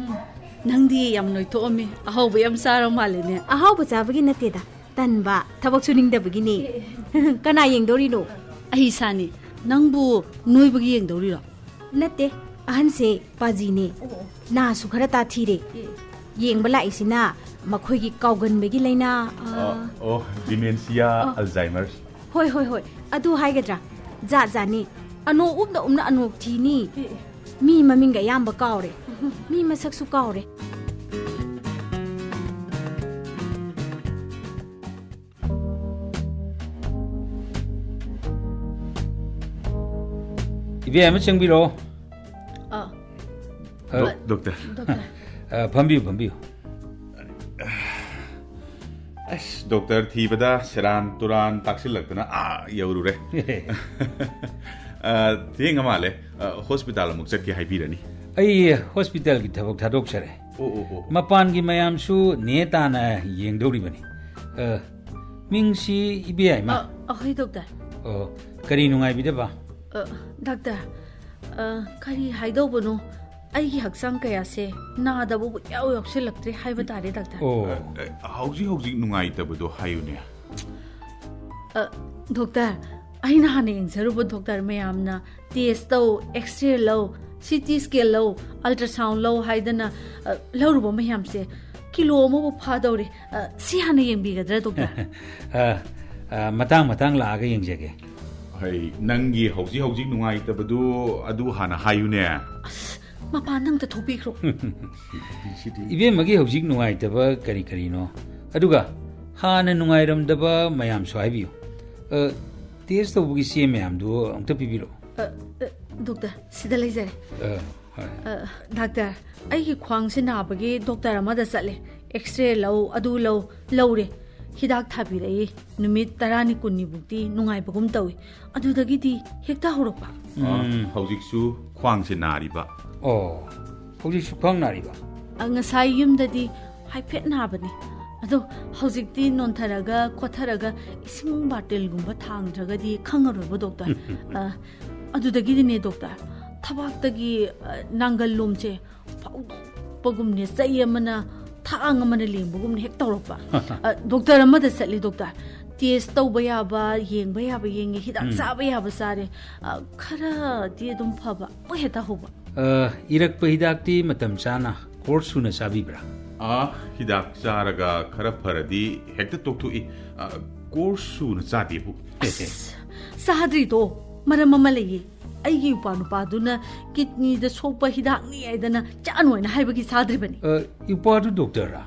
นั่งดียำหน่อยโตมีอ้าวไปยำซาเรามาเลยเนี่ยอ้าวปัจจัยบกินนัดเตะตันบ้าทับกชุนิงเดบกินนี่กันนายยังดอริโนไอ้สานี่นั่งบูนุยบกิยังดอริโรนัดเตะอันเซปาจีนี่น่าสุขระตาทีเรยังบลาอิสินะมาคุยกิเกากันเบกิเลยนะโอ้ดิเมนเซียอัลไซเมอร์เฮ้ยอะดูให้กันจ้าจ้านี่อโนอุ้มดอุ้มนะอโนทีนี่มีมามิงกับยามบะเกาเลยมีมาสักสุกเกาเลยอีเบียไม่เชิงบิโรด็อกเตอร์พัมบิวไอ้ ꯑꯁ doctor ꯊꯤꯕꯗ ꯁꯦꯔꯥꯟ ꯇꯨꯔꯥꯟ ꯇꯥꯛꯁꯤꯜꯂꯛꯇꯅ ꯌꯧꯔꯨꯔꯦ ꯊꯦꯡꯉ ꯃꯥꯜꯂꯦ hospital ꯑꯃꯨꯛ ꯆꯠꯀꯦ ꯍꯥꯏꯕꯤꯔꯅꯤ ꯑꯩ ꯍꯣꯁꯄꯤꯇꯥꯜꯒꯤ ꯊꯕꯛ ꯊꯥꯗꯣꯛꯆꯔꯦ ꯃꯄꯥꯟꯒꯤ ꯃꯌꯥꯝꯁꯨ ꯅꯦ ꯇꯥꯅ ꯌꯦꯡꯗꯧꯔꯤꯕꯅꯤ ꯃꯤꯡꯁꯤ ꯏꯕꯦꯌꯥꯏꯃ ꯑꯍꯣꯏ ꯗꯣꯛꯇꯔ ꯑꯣ ꯀꯔꯤ ꯅꯨꯡꯉꯥꯏꯕꯤꯗꯕ ꯗꯣꯛꯇꯔ ꯀꯔꯤ ꯍꯥꯏꯗꯧꯕꯅꯣ ꯑꯩꯒꯤ ꯍꯛꯆꯥꯡ ꯀꯌꯥꯁꯦ ꯅꯥꯗꯕꯕꯨ ꯌꯥꯎꯁꯤꯜꯂꯛꯇ꯭ꯔꯦ ꯍꯥꯏꯕ ꯇꯥꯔꯦ ꯗꯣꯛꯇꯔ ꯍꯧꯖꯤꯛ ꯅꯨꯡꯉꯥꯏꯇꯕꯗꯣ ꯍꯥꯏꯌꯨꯅꯦ ꯗꯣꯛꯇꯔ ꯑꯩꯅ ꯍꯥꯟꯅ ꯌꯦꯡꯖꯔꯨꯕ ꯗꯣꯛꯇꯔ ꯃꯌꯥꯝꯅ ꯇꯦꯁ ꯇꯧ ꯑꯦꯛꯁꯔꯦ ꯂꯧ CT scan ꯂꯧ ꯑꯜꯇ꯭ꯔꯥꯁꯥꯎꯟ ꯂꯧ ꯍꯥꯏꯗꯅ ꯂꯧꯔꯨꯕ ꯃꯌꯥꯝꯁꯦ ꯀꯤꯂꯣ ꯑꯃꯕꯨ ꯐꯥꯗꯧꯔꯦ ꯁꯤ ꯍꯥꯟꯅ ꯌꯦꯡꯕꯤꯒꯗ꯭ꯔꯥ ꯗꯣꯛꯇꯔ ꯃꯇꯥꯡ ꯂꯥꯛꯑꯒ ꯌꯦꯡꯖꯒꯦ ꯍꯩ ꯅꯪꯒꯤ ꯍꯧꯖꯤꯛ ꯅꯨꯡꯉꯥꯏꯇꯕꯗꯨ ꯑꯗꯨ ꯍꯥꯟꯅ ꯍꯥꯏꯌꯨꯅꯦ ꯃꯄꯥꯟ ꯅꯪꯇ ꯊꯣꯛꯄꯤꯈ꯭ꯔꯣ 이베마기 hꯧꯖꯤꯛ ꯅꯨꯡꯉꯥꯏꯇꯕ ꯀꯔꯤꯅꯣ ꯑꯗꯨꯒ ꯍꯥꯟꯅ ꯅꯨꯡꯉꯥꯏꯔꯝꯗꯕ ꯃꯌꯥꯝꯁꯨ ꯍꯥꯏꯕꯤꯌꯨ ꯇꯦꯁ ꯇꯧꯕꯒꯤ ꯆꯦ ꯃꯌꯥꯝꯗꯨ ꯑꯝꯇ ꯄꯤꯕꯤꯔꯣ ꯗꯣꯛꯇꯔ ꯁꯤꯗ ꯂꯩꯖꯔꯦ ꯗꯣꯛꯇꯔ ꯑꯩꯒꯤ ꯈ꯭ꯋꯥꯡꯁꯦ ꯅꯥꯕꯒꯤ ꯗꯣꯛꯇꯔ ꯑꯃꯗ ꯆꯠꯂꯦ ꯑꯦꯛꯁꯔꯦ ꯂꯧ ꯑꯗꯨ ꯂꯧꯔꯦ ꯍꯤꯗꯥꯛ ꯊꯥꯕꯤꯔꯛꯏ ꯅꯨꯃꯤꯠ 10ꯅꯤ 20ꯅꯤꯕꯨꯛꯇꯤ ꯅꯨꯡꯉꯥꯏꯕꯒꯨꯝ ꯇꯧꯏ ꯑꯗꯨꯗꯒꯤꯗꯤ ꯍꯦꯛꯇ ꯍꯧꯔꯛꯄ ꯍꯧꯖꯤꯛꯁꯨ ꯈ꯭ꯋꯥꯡꯁꯦ ꯅꯥꯔꯤꯕ hꯧꯖꯤꯛꯁꯨ ꯈ꯭ꯋꯥꯡ ꯅꯥꯔꯤꯕ ꯉꯁꯥꯏ ꯌꯨꯝꯗꯗꯤ ꯍꯥꯏꯐꯦꯠ ꯅꯥꯕꯅꯤ ꯑꯗꯣ ꯍꯧꯖꯤꯛꯇꯤ ꯅꯣꯟꯊꯔꯒ ꯈꯣꯠꯊꯔꯒ ꯏꯁꯤꯡ ꯕꯥꯇꯤꯜꯒꯨꯝꯕ ꯊꯥꯡꯗ꯭ꯔꯒꯗꯤ ꯈꯪꯉꯔꯣꯏꯕ ꯗꯣꯛꯇꯔ ꯑꯗꯨꯗꯒꯤꯗꯤꯅꯦ ꯗꯣꯛꯇꯔ ꯊꯕꯥꯛꯇꯒꯤ ꯅꯥꯡꯒꯜ ꯂꯣꯝꯁꯦ ꯐꯥꯎꯗꯣꯛꯄꯒꯨꯝꯅꯦ ꯆꯩ ꯑꯃꯅ ꯊꯥꯡ ꯑꯃꯅ ꯂꯦꯡꯕꯒꯨꯝꯅ ꯍꯦꯛ ꯇꯧꯔꯛꯄ ꯗꯣꯛꯇꯔ ꯑꯃꯗ ꯆꯠꯂꯤ ꯗꯣꯛꯇꯔ ꯇꯦꯁ ꯇꯧꯕ ꯌꯥꯕ ꯌꯦꯡꯕ ꯌꯥꯕ ꯌꯦꯡꯉꯦ ꯍꯤꯗꯥꯛ ꯆꯥꯕ ꯌꯥꯕ ꯆꯥꯔꯦ ꯈꯔꯗꯤ ꯑꯗꯨꯝ ꯐꯕ ꯑꯃꯨꯛ ꯍꯦꯛꯇ ꯍꯧꯕ 이ꯔꯛꯄ ꯍꯤꯗꯥꯛꯇꯤ ꯃꯇꯝ ꯆꯥꯅ ꯀꯣꯔꯁ ꯁꯨꯅ ꯆꯥꯕꯤꯕ꯭ꯔꯥ ꯍꯤꯗꯥꯛ ꯆꯥꯔꯒ ꯈꯔ ꯐꯔꯗꯤ ꯍꯦꯛꯇ ꯇꯣꯛꯊꯣꯛꯏ ꯀꯣꯔꯁ ꯁꯨꯅ ꯆꯥꯗꯦꯕꯨ ꯆꯥꯗ꯭ꯔꯤꯗꯣ ꯃꯔꯝ ꯑꯃ ꯂꯩꯌꯦ ꯑꯩꯒꯤ ꯅꯨꯄꯥꯗꯨꯅ ꯀꯤꯗꯅꯤꯗ ꯁꯣꯛꯄ ꯍꯤꯗꯥꯛꯅꯤ ꯍꯥꯏꯗꯅ ꯆꯥꯅꯣꯏꯅ ꯍꯥꯏꯕꯒꯤ ꯆꯥꯗ꯭ꯔꯤꯕꯅꯤ ꯏꯄꯥꯗꯨ ꯗꯣꯛꯇꯔꯔꯥ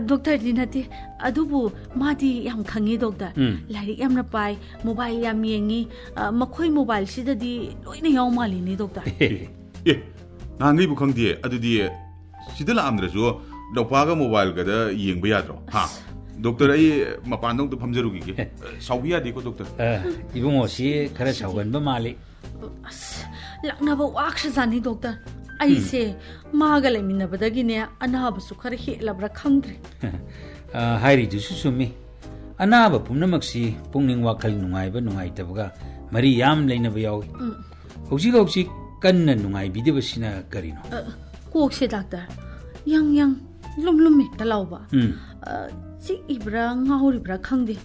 ꯗꯣꯛꯇꯔꯗꯤ ꯅꯠꯇꯦ ꯑꯗꯨꯕꯨ ꯃꯥꯗꯤ ꯌꯥꯝ ꯈꯪꯉꯤ ꯗꯣꯛꯇꯔ ꯂꯥꯏꯔꯤꯛ ꯌꯥꯝꯅ ꯄꯥꯏ ꯃꯣꯕꯥꯏꯜ ꯌꯥꯝ ꯌꯦꯡꯉꯤ ꯃꯈꯣꯏ ꯃꯣꯕꯥꯏꯜꯁꯤꯗꯗꯤ ꯂꯣꯏꯅ ꯌꯥꯎ ꯃꯥꯜꯂꯤꯅꯦ ꯗꯣꯛꯇꯔ ꯅꯍꯥꯟꯒꯩꯕꯨ ꯈꯪꯗꯦ ꯑꯗꯨꯗꯤ ꯁꯤꯗ ꯂꯥꯛꯑꯝꯗ꯭ꯔꯁꯨ ꯂꯧꯄꯥꯒ ꯃꯣꯕꯥꯏꯜꯒꯗ ꯌꯦꯡꯕ ꯌꯥꯗ꯭ꯔꯣ ꯗꯣꯛꯇꯔ ꯑꯩ ꯃꯄꯥꯟꯗ ꯑꯝꯇ ꯐꯝꯖꯔꯨꯈꯤꯒꯦ ꯁꯥꯎꯕꯤ ꯌꯥꯗꯦꯀꯣ ꯗꯣꯛꯇꯔ 이봉호씨 खरा 사우건바 말리 ꯂꯥꯛꯅꯕ ꯋꯥꯈ꯭ꯔꯖꯥꯠꯅꯤ ꯗꯣꯛꯇꯔ ꯑꯩꯁꯦ ꯃꯥꯒ ꯂꯩꯃꯤꯟꯅꯕꯗꯒꯤꯅꯦ ꯑꯅꯥꯕꯁꯨ ꯈꯔ ꯍꯦꯜꯂꯕ꯭ꯔꯥ ꯈꯪꯗ꯭ꯔꯦ 하이리두수 ꯁꯨꯝꯃꯤ ꯑꯅꯥꯕ ꯄꯨꯝꯅꯃꯛꯁꯤ ꯄꯨꯛꯅꯤꯡ ꯋꯥꯈꯜ ꯅꯨꯡꯉꯥꯏꯕ ꯅꯨꯡꯉꯥꯏꯇꯕꯒ ꯃꯔꯤ ꯌꯥꯝ ꯂꯩꯅꯕ ꯌꯥꯎꯏ ꯍꯧꯖꯤꯛ ꯀꯟꯅ ꯅꯨꯡꯉꯥꯏꯕꯤꯗꯕꯁꯤꯅ ꯀꯔꯤꯅꯣ ꯀꯣꯛꯁꯦ ꯗꯣꯛꯇꯔ ꯌꯥꯡ ꯂꯨꯝ ꯍꯦꯛꯇ ꯂꯥꯎꯕ ꯆꯤꯛꯏꯕ꯭ꯔꯥ ꯉꯥꯎꯔꯤꯕ꯭ꯔꯥ ꯈꯪꯗꯦ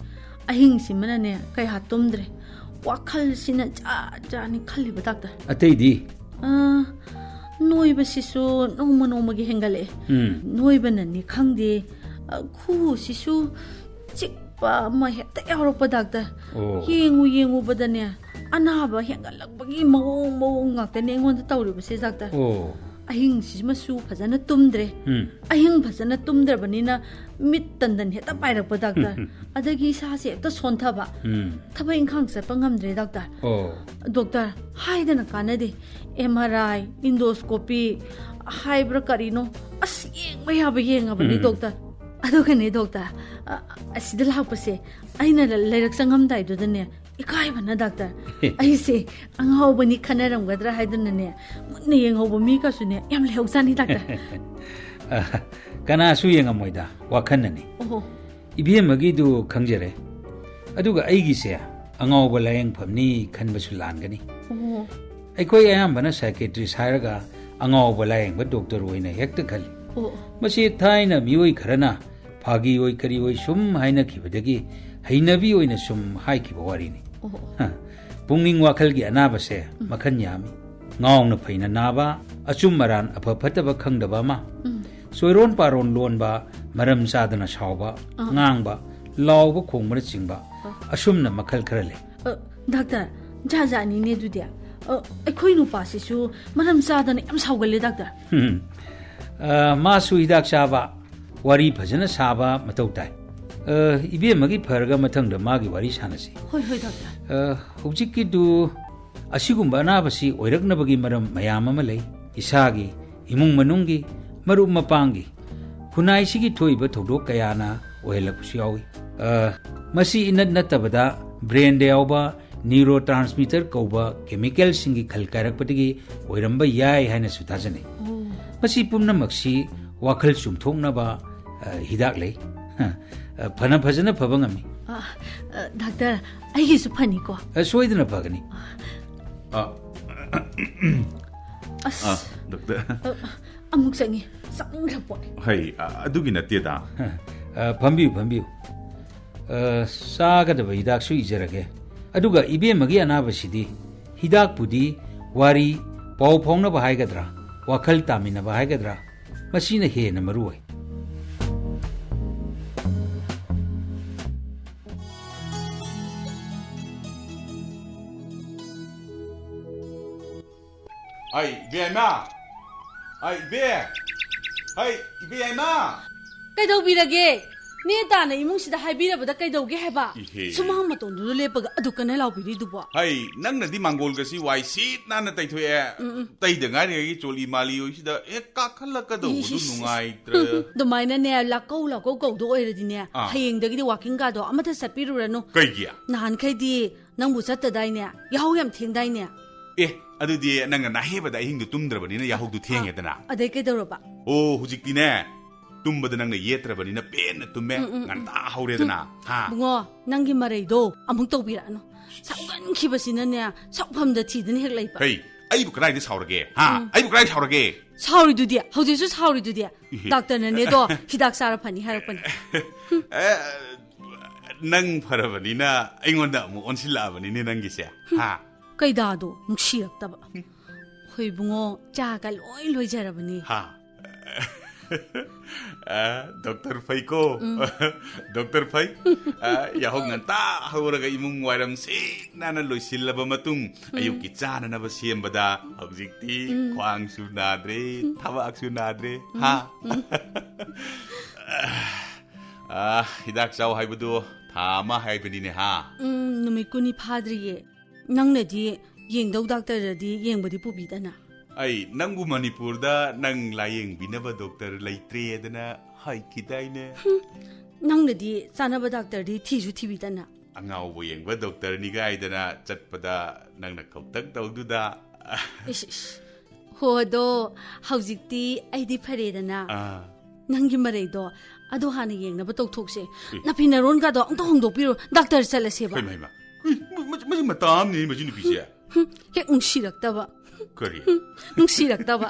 ꯑꯍꯤꯡꯁꯤꯃꯅꯅꯦ ꯀꯌꯥ ꯇꯨꯝꯗ꯭ರೆ ꯋꯥꯈꯜꯁꯤꯅ ꯖꯥꯅꯤ ꯈꯜꯂꯤꯕ ꯗꯣꯛꯇꯔ ꯑꯇꯩꯗꯤ ꯅꯣꯏꯕꯁꯤꯁꯨ ꯅꯣꯡꯃꯒꯤ ꯍꯦꯟꯒꯠꯂꯛꯑꯦ ꯅꯣꯏꯕꯅꯅꯤ ꯈꯪꯗꯦ ꯈꯨꯁꯤꯁꯨ ꯆꯤꯛꯄ ꯑꯃ ꯍꯦꯛꯇ ꯌꯥꯎꯔꯛꯄ ꯗꯣꯛꯇꯔ ꯌꯦꯡꯉꯨꯕꯗꯅꯦ ꯑꯅꯥꯕ ꯍꯦꯟꯒꯠꯂꯛꯄꯒꯤ ꯃꯑꯣꯡ ꯉꯥꯛꯇꯅꯦ ꯑꯩꯉꯣꯟꯗ ꯇꯧꯔꯤꯕꯁꯦ ꯗꯣꯛꯇꯔ ꯑꯍꯤꯡꯁꯤꯃꯁꯨ ꯐꯖꯅ ꯇꯨꯝꯗ꯭ꯔꯦ ꯑꯍꯤꯡ ꯐꯖꯅ ꯇꯨꯝꯗ꯭ꯔꯕꯅꯤ나 ꯃꯤꯠ ꯇꯟꯗꯟ ꯍꯦꯛꯇ ꯄꯥꯏꯔꯛꯄ ꯗꯣꯛꯇꯔ ꯑꯗꯒꯤ ꯏꯁꯥꯁꯦ ꯍꯦꯛꯇ ꯁꯣꯟꯊꯕ ꯊꯕꯛ ꯏꯪꯈꯥꯡ ꯆꯠꯄ ꯉꯝꯗ꯭ꯔꯦ ꯗꯣꯛꯇꯔ ꯍꯥꯏꯗꯅ ꯀꯥꯟꯅꯗꯦ MRI ꯏꯟꯗꯣꯁꯀꯣꯄꯤ ꯍꯥꯏꯕ꯭ꯔꯥ ꯀꯔꯤꯅꯣ ꯑꯁ ꯌꯦꯡꯕ ꯌꯥꯕ ꯌꯦꯡꯉꯕꯅꯤ ꯗꯣꯛꯇꯔ ꯑꯗꯨꯒꯅꯦ ꯗꯣꯛꯇꯔ ꯑꯁꯤꯗ ꯂꯥꯛꯄꯁꯦ ꯑꯩꯅ ꯂꯩꯔꯛ ꯆꯪꯉꯝꯗꯥꯏꯗꯨꯗꯅꯦ ꯏꯀꯥꯏꯕꯅ ꯗꯣꯛꯇꯔ ꯑꯩꯁꯦ ꯑꯉꯥꯎꯕꯅꯤ ꯈꯟꯅꯔꯝꯒꯗ꯭ꯔꯥ ꯍꯥꯏꯗꯅꯅꯦ ꯃꯨꯟꯅ ꯌꯦꯡꯍꯧꯕ ꯃꯤꯒꯁꯨꯅꯦ ꯌꯥꯝ ꯂꯩꯍꯧꯖꯥꯅꯤ ꯗꯣꯛꯇꯔ ꯀꯅꯥꯁꯨ ꯌꯦꯡꯉꯝꯃꯣꯏꯗ ꯋꯥꯈꯟꯅꯅꯤ 이베마기도 ꯈꯪꯖꯔꯦ ꯑꯗꯨꯒ ꯑꯩꯒꯤꯁꯦ ꯑꯉꯥꯎꯕ ꯂꯥꯌꯦꯡꯐꯝꯅꯤ ꯈꯟꯕꯁꯨ ꯂꯥꯟꯒꯅꯤ ꯑꯩꯈꯣꯏ ꯑꯌꯥꯝꯕꯅ psychiatrist ꯍꯥꯏꯔꯒ ꯑꯉꯥꯎꯕ ꯂꯥꯌꯦꯡꯕ ꯗꯣꯛꯇꯔ ꯑꯣꯏꯅ ꯍꯦꯛꯇ ꯈꯜꯂꯤ ꯃꯁꯤ ꯊꯥꯏꯅ ꯃꯤꯑꯣꯏ ꯈꯔꯅ ꯐꯥꯒꯤ ꯑꯣꯏ ꯀꯔꯤ ꯑꯣꯏ ꯁꯨꯝ ꯍꯥꯏꯅꯈꯤꯕꯗꯒꯤ ꯍꯩꯅꯕꯤ ꯑꯣꯏꯅ ꯁꯨꯝ ꯍꯥꯏꯈꯤꯕ ꯋꯥꯔꯤꯅꯤ ꯄꯨꯛꯅꯤꯡ ꯋꯥꯈꯜꯒꯤ ꯑꯅꯥꯕꯁꯦ ꯃꯈꯟ ꯌꯥꯝꯃꯤ ꯉꯥꯎꯅ ꯐꯩꯅ ꯅꯥꯕ ꯑꯆꯨꯝ ꯑꯔꯥꯟ ꯑꯐ ꯐꯠꯇꯕ ꯈꯪꯗꯕ ꯑꯃ ꯁꯣꯏꯔꯣꯟ ꯄꯥꯔꯣꯟ ꯂꯣꯟꯕ ꯃꯔꯝ ꯆꯥꯗꯅ ꯁꯥꯎꯕ ꯉꯥꯡꯕ ꯂꯥꯎꯕ ꯈꯣꯡꯕꯅ ꯆꯤꯡꯕ ꯑꯁꯨꯝꯅ ꯃꯈꯜ ꯈꯔ ꯂꯩ ꯗꯣꯛꯇꯔ ꯖꯥꯖꯥꯅꯤꯅꯦ ꯑꯗꯨꯗꯤ ꯑꯩꯈꯣꯏ ꯅꯨꯄꯥꯁꯤꯁꯨ ꯃꯔꯝ ꯆꯥꯗꯅ ꯌꯥꯝ ꯁꯥꯎꯒꯜꯂꯦ ꯗꯣꯛꯇꯔ 마수 이닥 사바 와리 버전의 사바 마토우타이 이베마기 퍼가 마탕다 마기 와리 사나시 호이 닥터 혹직기도 아시군바 나바시 오이럭나버기 마람 마야마마 레이 이사기 이몽 마농기 마루 마빵기 후나이시기 토이버 도도 까야나 ꯑꯣꯏꯍꯜꯂꯛꯄꯁꯨ ꯌꯥꯎꯏ ꯃꯁꯤ ꯏꯅꯠ ꯅꯠꯇꯕꯗ ꯕ꯭ꯔꯦꯟꯗ ꯌꯥꯎꯕ ꯅ꯭ꯌꯨꯔꯣꯇ꯭ꯔꯥꯟꯁꯃꯤꯇꯔ ꯀꯧꯕ ꯀꯦꯃꯤꯀꯦꯜꯁꯤꯡꯒꯤ ꯈꯜ ꯀꯥꯏꯔꯛꯄꯗꯒꯤ ꯑꯣꯏꯔꯝꯕ ꯌꯥꯏ ꯍꯥꯏꯅꯁꯨ ꯊꯥꯖꯅꯩ ꯃꯁꯤ ꯄꯨꯝꯅꯃꯛꯁꯤ ꯋꯥꯈꯜ ꯆꯨꯝꯊꯣꯛꯅꯕ ꯍꯤꯗꯥꯛ ꯂꯩ ꯐꯖꯅ ꯐꯕ ꯉꯝꯃꯤ ꯗꯥꯛꯇꯔ ꯑꯩꯒꯤꯁꯨ ꯐꯅꯤꯀꯣ ꯁꯣꯏꯗꯅ ꯐꯒꯅꯤ ꯗꯣꯛꯇꯔ ꯑꯃꯨꯛ ꯆꯪꯉꯤ ꯆꯪꯈ꯭ꯔ ꯄꯣꯠꯅꯤ ꯍꯩ ꯑꯗꯨꯒꯤ ꯅꯠꯇꯦꯗ ꯐꯝꯕꯤꯌꯨ ꯆꯥꯒꯗꯕ ꯍꯤꯗꯥꯛꯁꯨ ꯏꯖꯔꯒꯦ ꯑꯗꯨꯒ ꯏꯕꯦꯝꯃꯒꯤ ꯑꯅꯥꯕꯁꯤꯗꯤ ꯍꯤꯗꯥꯛꯄꯨꯗꯤ ꯋꯥꯔꯤ ꯄꯥꯎ ꯐꯥꯎꯅꯕ ꯍꯥꯏꯒꯗ꯭ꯔꯥ ꯋꯥꯈꯜ ꯇꯥꯃꯤꯟꯅꯕ ꯍꯥꯏꯒꯗ꯭ꯔꯥ ꯃꯁꯤꯅ ꯍꯦꯟꯅ ꯃꯔꯨ ꯑꯣꯏ 이베야이마! 이베! 이베야이마! ꯀꯩꯗꯧꯕꯤꯔꯒꯦ ꯅꯦ ꯇꯥꯅ ꯏꯃꯨꯡꯁꯤꯗ ꯍꯥꯏꯕꯤꯔꯕꯗ ꯀꯩꯗꯧꯒꯦ ꯍꯥꯏꯕ 이헤. ꯁꯨꯃꯥꯡ ꯃꯇꯣꯟꯗꯨꯗ ꯂꯦꯞꯄꯒ ꯑꯗꯨ ꯀꯟꯅ ꯂꯥꯎꯕꯤꯔꯤꯗꯨꯕꯣ ꯅꯪꯅꯗꯤ ꯃꯥꯡꯒꯣꯜꯒꯁꯤ ꯋꯥꯏ ꯁꯤꯠ ꯅꯥꯟꯅ ꯇꯩꯊꯣꯛꯑꯦ ꯇꯩꯗ ꯉꯥꯏꯔꯤꯉꯩꯒꯤ ꯆꯣꯂꯤ ꯃꯥꯂꯤ ꯑꯣꯏꯁꯤꯗ ꯀꯥꯈꯠꯂꯛꯀꯗꯧꯕꯗꯨ ꯅꯨꯡꯉꯥꯏꯇ꯭ꯔꯦ ꯑꯗꯨꯃꯥꯏꯅꯅꯦ ꯂꯥꯛꯀꯧ ꯀꯧꯗꯣ ꯑꯣꯏꯔꯗꯤꯅꯦ ꯍꯌꯦꯡꯗꯒꯤꯗꯤ ꯋꯥꯀꯤꯡꯒꯥꯗꯣ ꯑꯃꯠꯇ ꯆꯠꯄꯤꯔꯨꯔꯅꯨ ꯀꯩꯒꯤ ꯅꯍꯥꯟꯈꯩꯗꯤ ꯅꯪꯕꯨ ꯆꯠꯇꯗꯥꯏꯅꯦ ꯌꯥꯍꯧ ꯌꯥꯝ ꯊꯦꯡꯗꯥꯏꯅꯦ ꯑꯗꯨꯗꯤ ꯅꯪꯅ 나해ꯕꯗ ꯑꯍꯤꯡꯗꯨ ꯇꯨꯝꯗ꯭ꯔꯕꯅꯤꯅ 야호도 ꯊꯦꯡꯉꯦꯗꯅ ꯑꯗꯩ ꯀꯩꯗꯧꯔꯕ ꯍꯧꯖꯤꯛꯇꯤꯅꯦ ꯇꯨꯝꯕꯗ ꯅꯪꯅ ꯌꯦꯠꯇ꯭ꯔꯕꯅꯤ나 ꯄꯦꯟꯅ ꯇꯨꯝꯃꯦ ꯉꯟꯇꯥ ꯍꯧꯔꯦꯗꯅ ꯕꯨꯡꯉꯣ ꯅꯪꯒꯤ ꯃꯔꯩꯗꯣ ꯑꯃꯨꯛ ꯇꯧꯕꯤꯔꯛꯑꯅꯨ ꯁꯥꯎꯒꯟꯈꯤꯕꯁꯤꯅꯅꯦ ꯁꯥꯎꯐꯝꯗ ꯊꯤꯗꯅ ꯍꯦꯛ ꯂꯩꯕ ꯑꯩꯕꯨ ꯀꯗꯥꯏꯗ ꯁꯥꯎꯔꯒꯦ ꯑꯩꯕꯨ ꯀꯗꯥꯏꯗ ꯁꯥꯎꯔꯒꯦ ꯁꯥꯎꯔꯤꯗꯨꯗꯤ ꯍꯧꯖꯤꯛꯁꯨ ꯁꯥꯎꯔꯤꯗꯨꯗꯤ ꯗꯥꯛꯇꯔꯅꯅꯦꯗꯣ ꯍꯤꯗꯥꯛ ꯆꯥꯔ ꯐꯅꯤ ꯍꯥꯏꯔꯛꯄꯅꯤ ꯅꯪ ꯐꯔꯕꯅꯤꯅ ꯑꯩꯉꯣꯟꯗ ꯑꯃꯨꯛ ꯑꯣꯟꯁꯤꯜꯂꯛꯑꯕꯅꯤꯅꯦ ꯅꯪꯒꯤꯁꯦ ꯀꯩꯗꯥꯗꯣ ꯅꯨꯡꯁꯤꯔꯛꯇꯕ ꯍꯣꯏ ꯕꯨꯡꯉꯣ ꯆꯥꯒ ꯂꯣꯏ ꯂꯣꯏꯖꯔꯕꯅꯤ ꯗꯣꯛꯇꯔ ꯐꯩꯀꯣ ꯗꯣꯛꯇꯔ ꯐꯩ ꯌꯥꯍꯧ ꯉꯟꯇꯥ ꯍꯧꯔꯒ ꯏꯃꯨꯡ ꯋꯥꯏꯔꯝ ꯁꯤꯠ ꯅꯥꯟꯅ ꯂꯣꯏꯁꯤꯜꯂꯕ ꯃꯇꯨꯡ ꯑꯌꯨꯛꯀꯤ ꯆꯥꯅꯅꯕ ꯁꯦꯝꯕꯗ ꯍꯧꯖꯤꯛꯇꯤ ꯈ꯭ꯋꯥꯡꯁꯨ ꯅꯥꯗ꯭ꯔꯦ ꯊꯕꯥꯛꯁꯨ ꯅꯥꯗ꯭ꯔꯦ ꯍꯤꯗꯥꯛ ꯆꯥꯎ ꯍꯥꯏꯕꯗꯨ ꯊꯥ ꯑꯃ ꯍꯥꯏꯕꯅꯤꯅꯦ ꯅꯨꯃꯤꯠ 20 ꯐꯥꯗ꯭ꯔꯤꯌꯦ ꯅꯪꯅꯗꯤ ꯌꯦꯡꯗꯧ ꯗꯥꯛꯇꯔꯗꯤ ꯌꯦꯡꯕꯗꯤ ꯄꯨꯕꯤꯗꯅ ꯅꯪꯕꯨ ꯃꯅꯤꯄꯨꯔꯗ ꯅꯪ ꯂꯥꯌꯦꯡꯕꯤꯅꯕ ꯗꯣꯛꯇꯔ ꯂꯩꯇ꯭ꯔꯦꯗꯅ ꯍꯥꯏꯈꯤꯗꯥꯏꯅꯦ ꯅꯪꯅꯗꯤ ꯆꯥꯅꯕ ꯗꯥꯛꯇꯔꯗꯤ ꯊꯤꯁꯨ ꯊꯤꯕꯤꯗꯅ ꯑꯉꯥꯎꯕ ꯌꯦꯡꯕ ꯗꯣꯛꯇꯔꯅꯤ ꯒꯥꯏꯗꯅ ꯆꯠꯄꯗ ꯅꯪꯅ ꯀꯧꯇꯛ ꯇꯧꯗꯨꯗ ꯍꯣꯗꯣ ꯍꯧꯖꯤꯛꯇꯤ ꯑꯩꯗꯤ ꯐꯔꯦꯗꯅ ꯅꯪꯒꯤ ꯃꯔꯩꯗꯣ ꯑꯗꯣ ꯍꯥꯟꯅ ꯌꯦꯡꯅꯕ ꯇꯧꯊꯣꯛꯁꯦ ꯅꯐꯤ ꯅꯔꯣꯟꯒꯗꯣ ꯑꯝꯇ ꯍꯣꯡꯗꯣꯛꯄꯤꯔꯣ ꯗꯥꯛꯇꯔ ꯆꯠꯂꯁꯦꯕ ꯃꯁꯤ ꯃꯇꯥ ꯑꯃꯅꯤ ꯃꯁꯤ ꯅꯨꯄꯤꯁꯦ ꯍꯦꯛ ꯅꯨꯡꯁꯤꯔꯛꯇꯕ ꯀꯔꯤ ꯅꯨꯡꯁꯤꯔꯛꯇꯕ